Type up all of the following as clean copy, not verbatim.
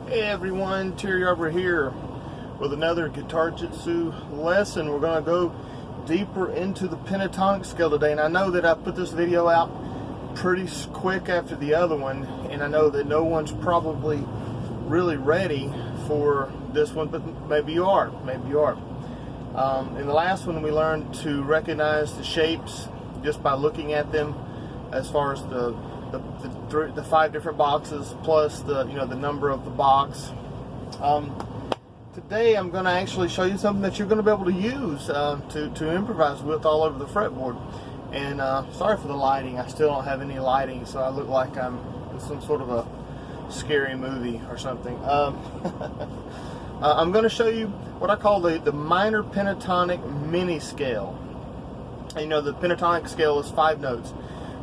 Hey everyone, Terry over here with another Guitarjitsu lesson. We're going to go deeper into the pentatonic scale today, and I know that I put this video out pretty quick after the other one, and I know that no one's probably really ready for this one, but maybe you are. In the last one we learned to recognize the shapes just by looking at them, as far as the 5 different boxes plus the number of the box. Today I'm going to actually show you something that you're going to be able to use to improvise with all over the fretboard. And sorry for the lighting, I still don't have any lighting, so I look like I'm in some sort of a scary movie or something. I'm going to show you what I call the minor pentatonic mini scale. And, the pentatonic scale is 5 notes.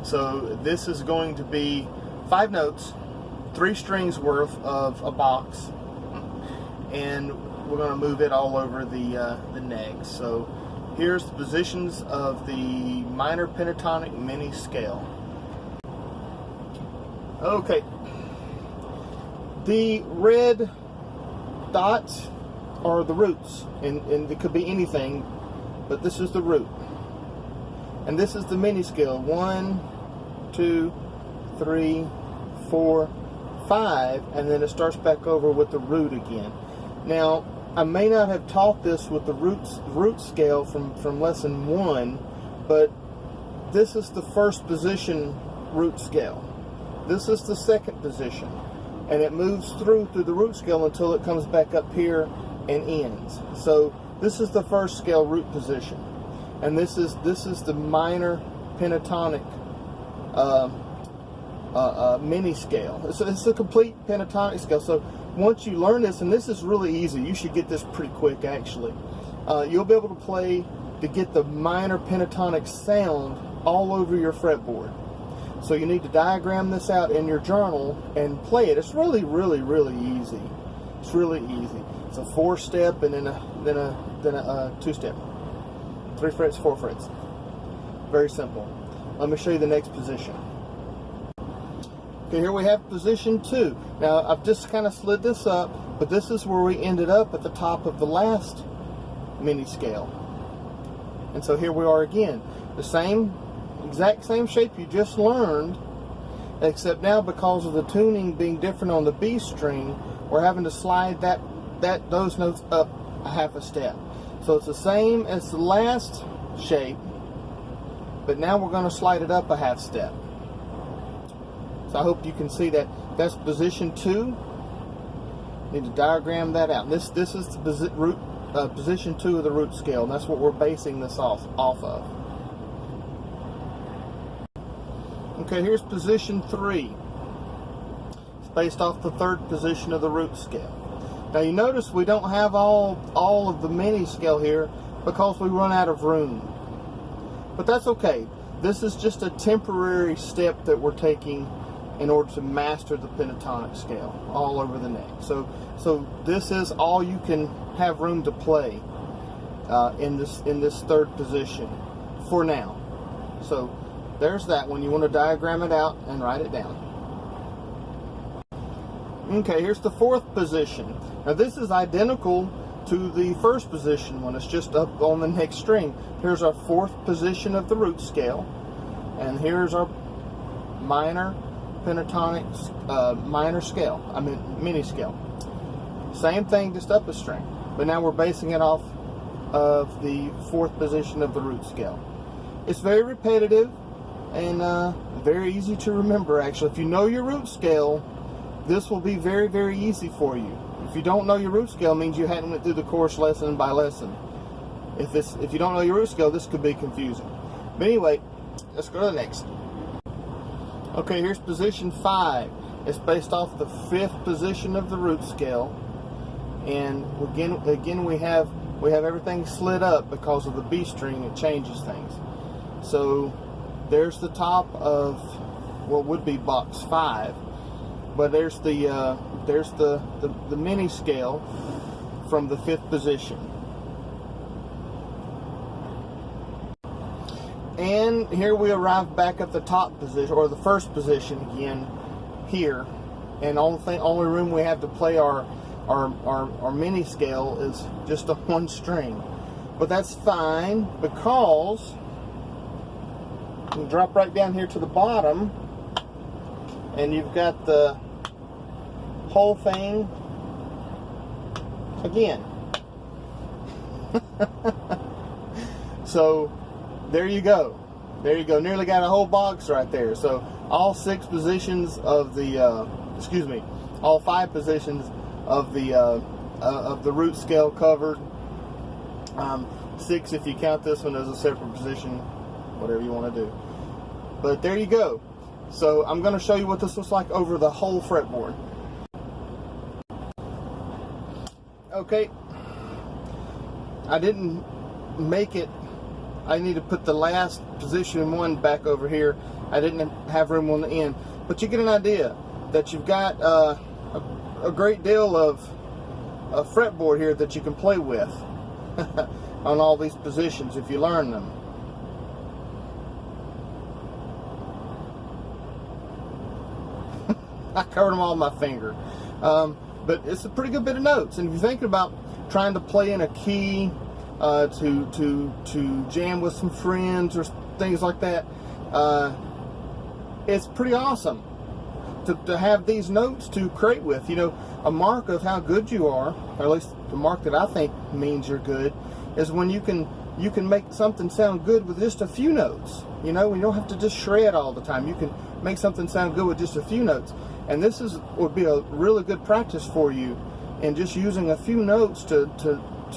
So this is going to be 5 notes, 3 strings worth of a box, and we're going to move it all over the neck. So here's the positions of the minor pentatonic mini scale. Okay, the red dots are the roots, and it could be anything, but this is the root. And this is the mini scale. 1, 2, 3, 4, 5, and then it starts back over with the root again. Now, I may not have taught this with the root scale from lesson 1, but this is the first position root scale. This is the second position, and it moves through the root scale until it comes back up here and ends. So this is the first scale root position. And this is the minor pentatonic mini scale. So it's a complete pentatonic scale. So once you learn this, and this is really easy, you should get this pretty quick actually. You'll be able to get the minor pentatonic sound all over your fretboard. So you need to diagram this out in your journal and play it. It's really easy. It's really easy. It's a 4-step and then a 2-step. 3 frets, 4 frets. Very simple. Let me show you the next position. Okay, here we have position 2. Now, I've just kind of slid this up, but this is where we ended up at the top of the last mini scale. And so here we are again. The exact same shape you just learned, except now because of the tuning being different on the B string, we're having to slide those notes up a half a step. So it's the same as the last shape, but now we're going to slide it up a half step. So I hope you can see that. That's position 2. Need to diagram that out. This is the position 2 of the root scale, and that's what we're basing this off of. Okay, here's position 3. It's based off the 3rd position of the root scale. Now you notice we don't have all of the mini scale here because we run out of room. But that's okay. This is just a temporary step that we're taking in order to master the pentatonic scale all over the neck. So this is all you can have room to play in this 3rd position for now. So there's that one. You want to diagram it out and write it down. Okay, here's the 4th position. Now this is identical to the 1st position one. It's just up on the next string. Here's our 4th position of the root scale, and here's our minor pentatonic mini scale. Same thing, just up a string. But now we're basing it off of the 4th position of the root scale. It's very repetitive and very easy to remember actually. If you know your root scale, this will be very easy for you. If you don't know your root scale, it means you hadn't went through the course lesson by lesson. If you don't know your root scale, this could be confusing. But anyway, let's go to the next. Okay, here's position 5. It's based off the 5th position of the root scale, and again we have everything slid up because of the B string. It changes things. So there's the top of what would be box 5. But there's the mini scale from the 5th position. And here we arrive back at the top position, or the first position again, here and only room we have to play our mini scale is just a 1 string. But that's fine, because you drop right down here to the bottom, and you've got the whole thing again. So there you go. There you go. Nearly got a whole box right there. So all 6 positions of the, all 5 positions of the root scale covered. 6 if you count this one as a separate position, whatever you want to do. But there you go. So I'm going to show you what this looks like over the whole fretboard. Okay. I didn't make it. I need to put the last position 1 back over here. I didn't have room on the end. But you get an idea that you've got a great deal of fretboard here that you can play with on all these positions if you learn them. I covered them all with my finger. But it's a pretty good bit of notes. And if you're thinking about trying to play in a key to jam with some friends or things like that, it's pretty awesome to have these notes to create with. You know, a mark of how good you are, or at least the mark that I think means you're good, is when you can make something sound good with just a few notes. You know, you don't have to just shred all the time. You can make something sound good with just a few notes. And this would be a really good practice for you, in just using a few notes to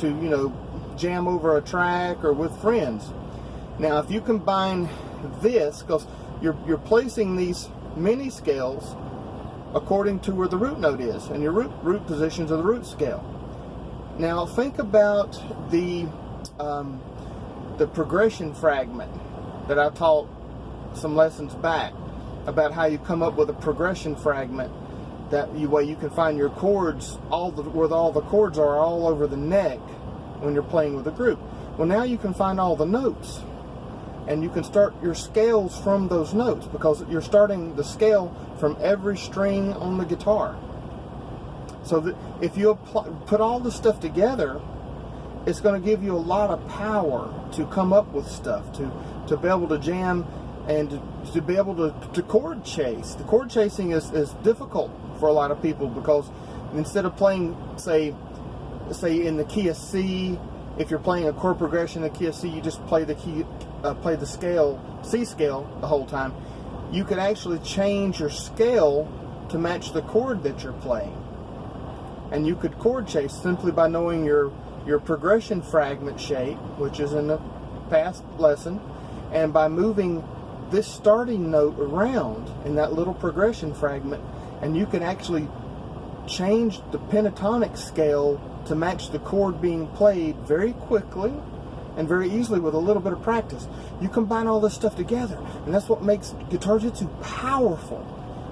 you know, jam over a track or with friends. Now, if you combine this, because you're placing these mini scales according to where the root note is, and your root positions of the root scale. Now, think about the progression fragment that I taught some lessons back, about how you come up with a progression fragment way you can find your chords, where all the chords are all over the neck when you're playing with a group. Well, now you can find all the notes, and you can start your scales from those notes, because you're starting the scale from every string on the guitar. So that if you put all this stuff together, it's going to give you a lot of power to come up with stuff, to be able to jam, and to be able to chord chase. The chord chasing is difficult for a lot of people, because instead of playing, say in the key of C, if you're playing a chord progression in the key of C, you just play the scale, C scale, the whole time. You could actually change your scale to match the chord that you're playing. And you could chord chase simply by knowing your progression fragment shape, which is in the past lesson, and by moving this starting note around in that little progression fragment, and you can actually change the pentatonic scale to match the chord being played very quickly and very easily with a little bit of practice. You combine all this stuff together, and that's what makes Guitarjitsu powerful,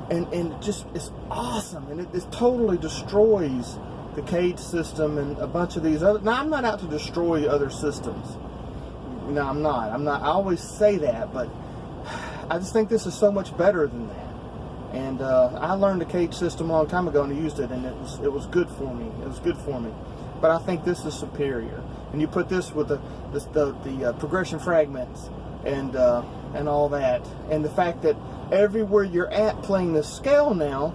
and it just is awesome, and it totally destroys the cage system and a bunch of these other. Now, I'm not out to destroy other systems. No, I'm not. I always say that, but I just think this is so much better than that. And I learned the cage system a long time ago and used it, and it was good for me. It was good for me. But I think this is superior. And you put this with the progression fragments and all that, and the fact that everywhere you're at playing this scale now,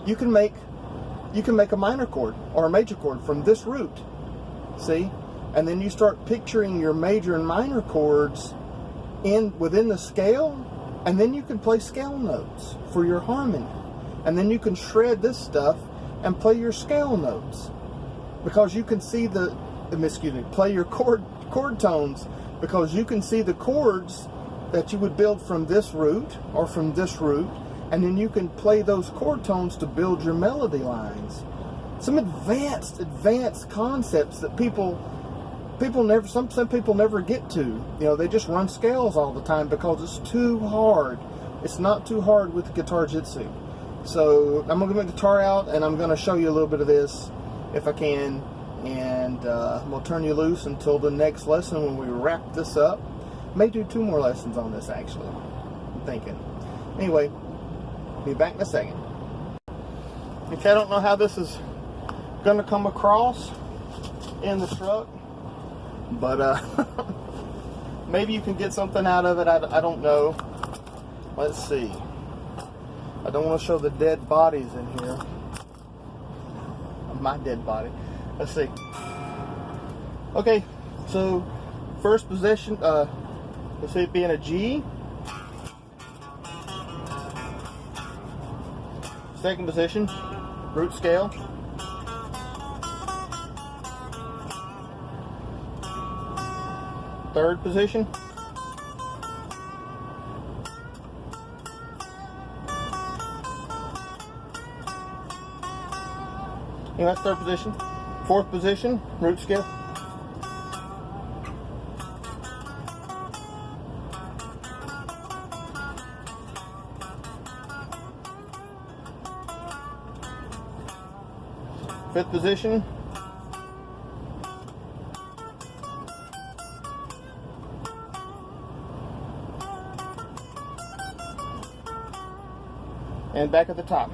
you can make a minor chord or a major chord from this root. See? And then you start picturing your major and minor chords within the scale, and then you can play scale notes for your harmony. And then you can shred this stuff and play your scale notes, because you can see play your chord tones, because you can see the chords that you would build from this root or from this root, and then you can play those chord tones to build your melody lines. Some advanced concepts that some people never get to. You know, they just run scales all the time because it's too hard. It's not too hard with Guitarjitsu. So I'm going to get my guitar out, and I'm going to show you a little bit of this if I can, and we'll turn you loose until the next lesson when we wrap this up. May do 2 more lessons on this, actually, I'm thinking. Anyway, be back in a second. Okay, I don't know how this is going to come across in the truck, but maybe you can get something out of it. I don't know. Let's see. I don't want to show the dead bodies in here. My dead body. Let's see. Okay, so first position, let's see it being a G. Second position, root scale. Third position. And that's third position. Fourth position, root scale. Fifth position. And back at the top.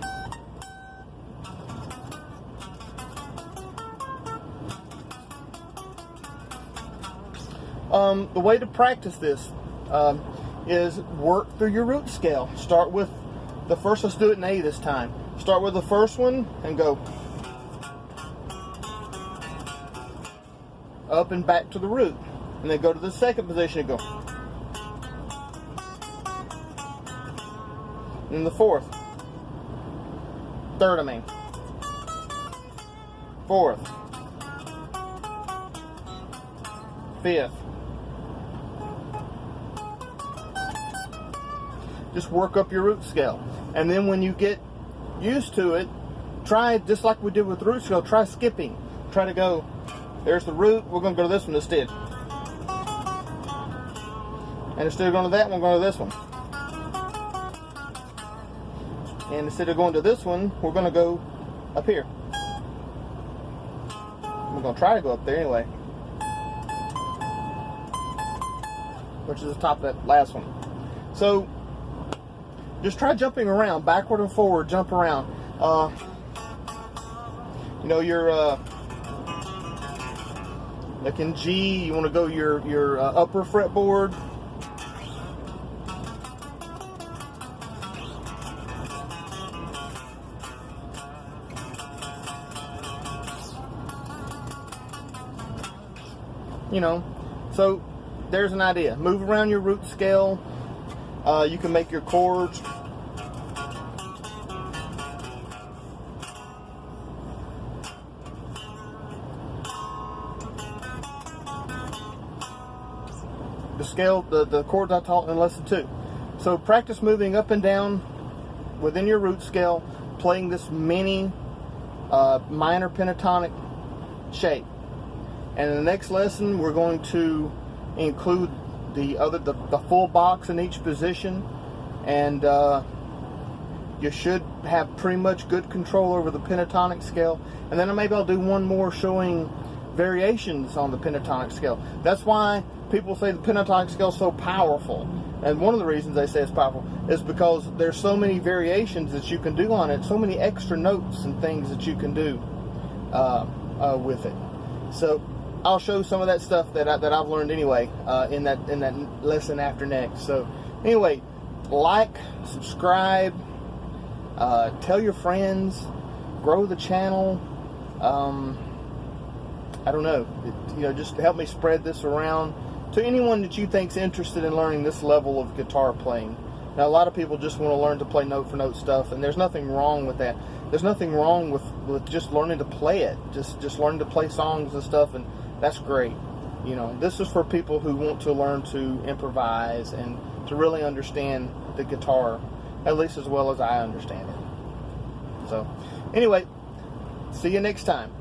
The way to practice this is work through your root scale. Start with the first, let's do it in A this time. Start with the first one and go up and back to the root. And then go to the second position and go. And then the fourth. Third, I mean. Fourth. Fifth. Just work up your root scale. And then when you get used to it, try, just like we did with root scale, try skipping. Try to go, there's the root, we're going to go to this one instead. And instead of going to that one, we're going to this one. And instead of going to this one, we're going to go up here. We're going to try to go up there anyway. Which is the top of that last one. So, just try jumping around, backward and forward, jump around. You know, your like in G, you want to go your upper fretboard. You know, so there's an idea. Move around your root scale. You can make your chords. The scale, the chords I taught in lesson 2. So practice moving up and down within your root scale, playing this mini minor pentatonic shape. And in the next lesson, we're going to include the full box in each position, and you should have pretty much good control over the pentatonic scale. And then maybe I'll do one more showing variations on the pentatonic scale. That's why people say the pentatonic scale is so powerful. And one of the reasons they say it's powerful is because there's so many variations that you can do on it, so many extra notes and things that you can do with it. So I'll show some of that stuff that I've learned anyway in that lesson after next. So anyway, like, subscribe, tell your friends, grow the channel. I don't know, just help me spread this around to anyone that you think's interested in learning this level of guitar playing. Now, a lot of people just want to learn to play note for note stuff, and there's nothing wrong with that. There's nothing wrong with just learning to play it, just learning to play songs and stuff, and that's great. This is for people who want to learn to improvise and to really understand the guitar, at least as well as I understand it. So, anyway, see you next time.